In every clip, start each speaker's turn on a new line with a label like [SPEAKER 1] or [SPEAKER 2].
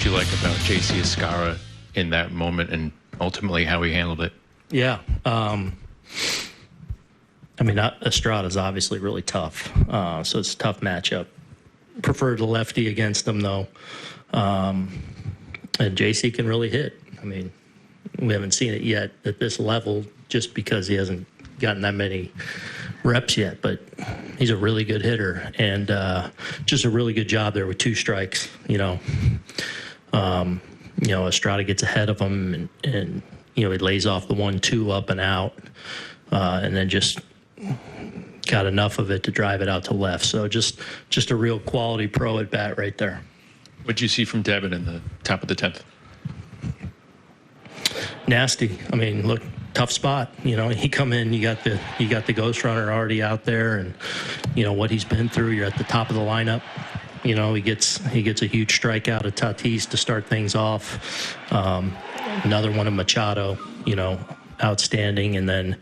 [SPEAKER 1] What'd you like about J.C. Escarra in that moment and ultimately how he handled it?
[SPEAKER 2] Yeah. Estrada's obviously really tough, so it's a tough matchup. Prefer the lefty against him, though. And JC can really hit. I mean, we haven't seen it yet at this level just because he hasn't gotten that many reps yet, but he's a really good hitter and just a really good job there with 2 strikes. Estrada gets ahead of him and he lays off the 1-2 up and out, and then just got enough of it to drive it out to left. So just a real quality pro at bat right there.
[SPEAKER 1] What'd you see from Devin in the top of the 10th?
[SPEAKER 2] Nasty. I mean, look, tough spot. He come in, you got the ghost runner already out there, and what he's been through. You're at the top of the lineup. He gets a huge strikeout at Tatis to start things off. Another one of Machado, outstanding, and then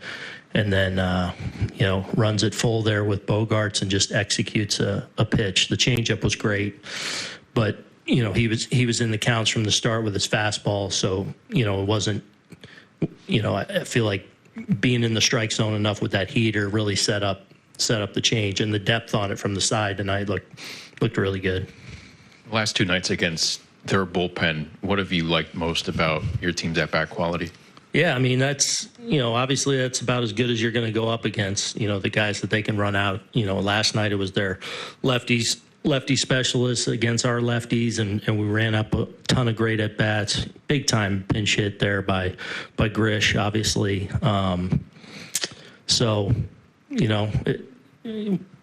[SPEAKER 2] runs it full there with Bogarts and just executes a pitch. The changeup was great, but he was in the counts from the start with his fastball, so it wasn't. I feel like being in the strike zone enough with that heater really set up the change, and the depth on it from the side tonight looked really good.
[SPEAKER 1] Last 2 nights against their bullpen, what have you liked most about your team's at-bat quality?
[SPEAKER 2] Yeah, I mean, that's, obviously that's about as good as you're going to go up against, the guys that they can run out. Last night it was their lefty specialists against our lefties, and we ran up a ton of great at-bats. Big-time pinch hit there by Grish, obviously.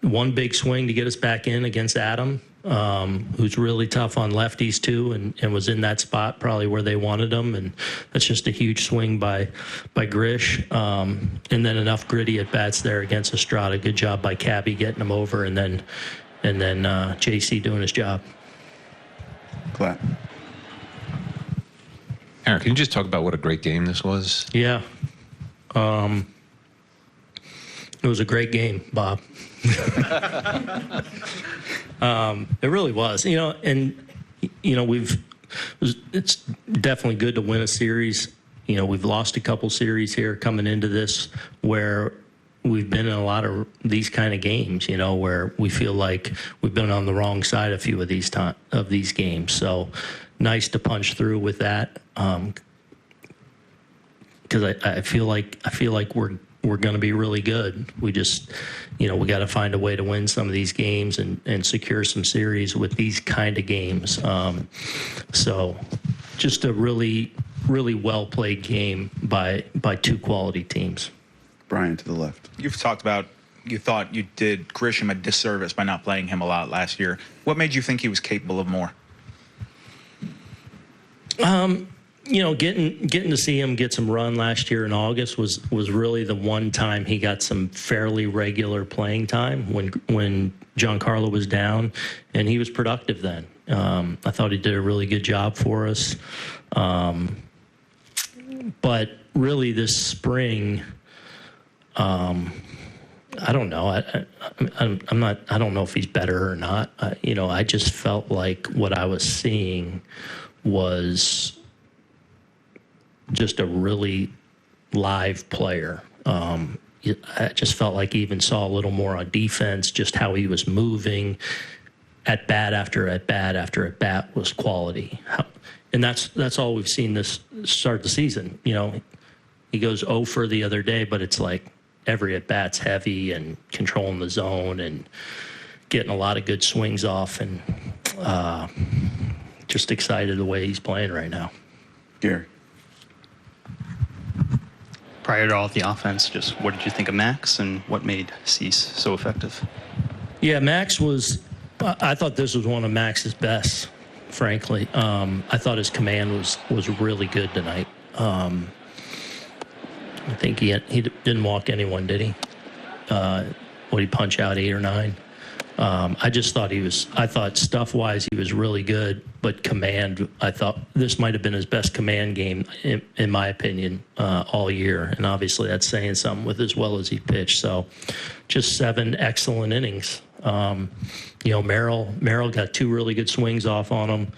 [SPEAKER 2] One big swing to get us back in against Adam, who's really tough on lefties too, and was in that spot probably where they wanted him, and that's just a huge swing by Grish, and then enough gritty at bats there against Estrada. Good job by Cabby getting him over, and then JC doing his job.
[SPEAKER 3] Glad.
[SPEAKER 4] Aaron, can you just talk about what a great game this was?
[SPEAKER 2] Yeah. It was a great game, Bob. It really was. It's definitely good to win a series. We've lost a couple series here coming into this where we've been in a lot of these kind of games, where we feel like we've been on the wrong side a few of these games. So nice to punch through with that. Because I feel like we're going to be really good. We just, we got to find a way to win some of these games and secure some series with these kind of games. So just a really, really well-played game by 2 quality teams.
[SPEAKER 3] Brian to the left.
[SPEAKER 5] You've talked about you thought you did Grisham a disservice by not playing him a lot last year. What made you think he was capable of more?
[SPEAKER 2] Getting to see him get some run last year in August was really the one time he got some fairly regular playing time when Giancarlo was down, and he was productive then. I thought he did a really good job for us. But really this spring, I don't know. I don't know if he's better or not. I just felt like what I was seeing was just a really live player. I just felt like he even saw a little more on defense, just how he was moving. At bat after at bat after at bat was quality. And that's all we've seen this start the season. He goes 0 for the other day, but it's like every at bat's heavy and controlling the zone and getting a lot of good swings off, and just excited the way he's playing right now.
[SPEAKER 3] Gary.
[SPEAKER 6] Prior to all of the offense, just what did you think of Max, and what made Cease so effective?
[SPEAKER 2] Yeah, Max was – I thought this was one of Max's best, frankly. I thought his command was really good tonight. I think he didn't walk anyone, did he? Would he punch out 8 or 9? I just thought I thought stuff-wise he was really good, but command, I thought this might have been his best command game, in my opinion, all year. And obviously that's saying something with as well as he pitched. So just 7 excellent innings. Merrill got two really good swings off on him,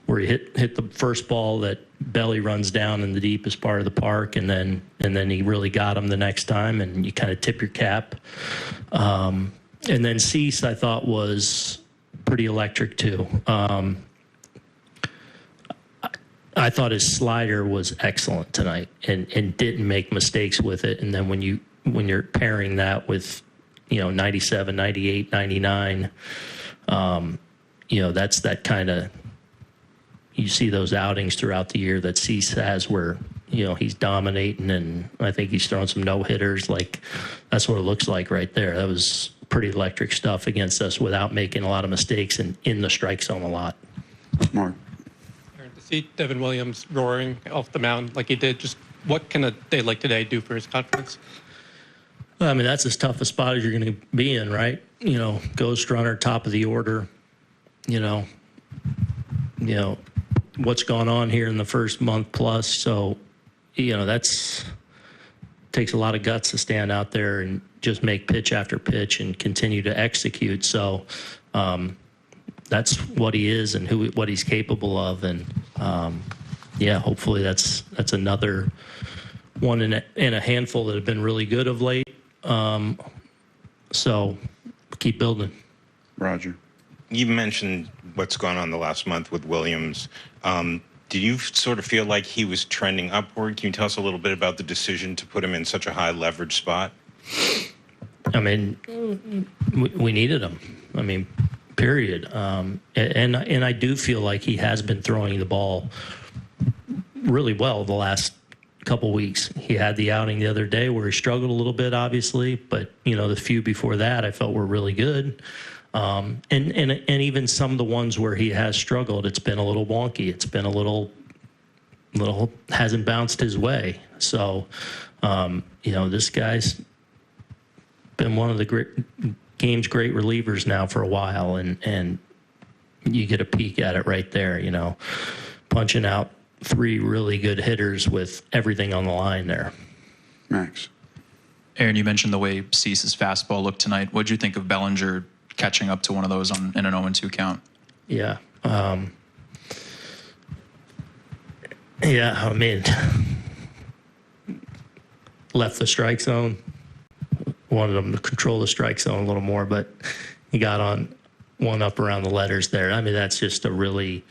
[SPEAKER 2] where he hit the first ball that belly runs down in the deepest part of the park, and then he really got him the next time, and you kind of tip your cap. And then Cease, I thought, was pretty electric too. I thought his slider was excellent tonight, and didn't make mistakes with it. And then when you're pairing that with 97, 98, 99, that's that kind of, you see those outings throughout the year that Cease has where, he's dominating, and I think he's throwing some no-hitters. Like, that's what it looks like right there. That was pretty electric stuff against us without making a lot of mistakes and in the strike zone a lot.
[SPEAKER 3] Mark.
[SPEAKER 7] To see Devin Williams roaring off the mound like he did, just what can a day like today do for his confidence?
[SPEAKER 2] Well, I mean, that's as tough a spot as you're going to be in, right? Ghost runner, top of the order. What's gone on here in the first month plus. So, that's takes a lot of guts to stand out there and just make pitch after pitch and continue to execute. So, that's what he is and what he's capable of. And hopefully that's another one in a handful that have been really good of late. So keep building.
[SPEAKER 3] Roger.
[SPEAKER 8] You mentioned what's gone on the last month with Williams. Do you sort of feel like he was trending upward? Can you tell us a little bit about the decision to put him in such a high leverage spot?
[SPEAKER 2] I mean, we needed him. I mean, period. And I do feel like he has been throwing the ball really well the last couple weeks. He had the outing the other day where he struggled a little bit, obviously, but the few before that I felt were really good. And even some of the ones where he has struggled, it's been a little wonky. It's been a little hasn't bounced his way. So, this guy's been one of the game's great relievers now for a while, and you get a peek at it right there. Punching out three really good hitters with everything on the line there.
[SPEAKER 3] Max.
[SPEAKER 9] Aaron, you mentioned the way Cease's fastball looked tonight. What did you think of Bellinger catching up to one of those in an 0-2 count?
[SPEAKER 2] Yeah. I mean, left the strike zone. Wanted him to control the strike zone a little more, but he got on one up around the letters there. I mean, that's just a really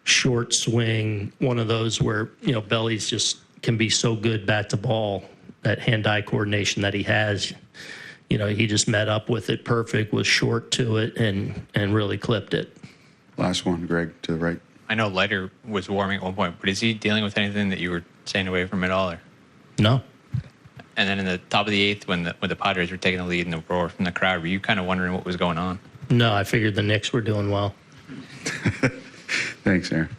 [SPEAKER 2] short swing, one of those where, Bellies just can be so good bat to ball, that hand-eye coordination that he has. He just met up with it perfect, was short to it, and really clipped it.
[SPEAKER 3] Last one, Greg, to the right.
[SPEAKER 10] I know Leiter was warming at one point, but is he dealing with anything that you were staying away from at all? Or?
[SPEAKER 2] No.
[SPEAKER 10] And then in the top of the eighth, when the Padres were taking the lead in the roar from the crowd, were you kind of wondering what was going on?
[SPEAKER 2] No, I figured the Knicks were doing well.
[SPEAKER 3] Thanks, Aaron.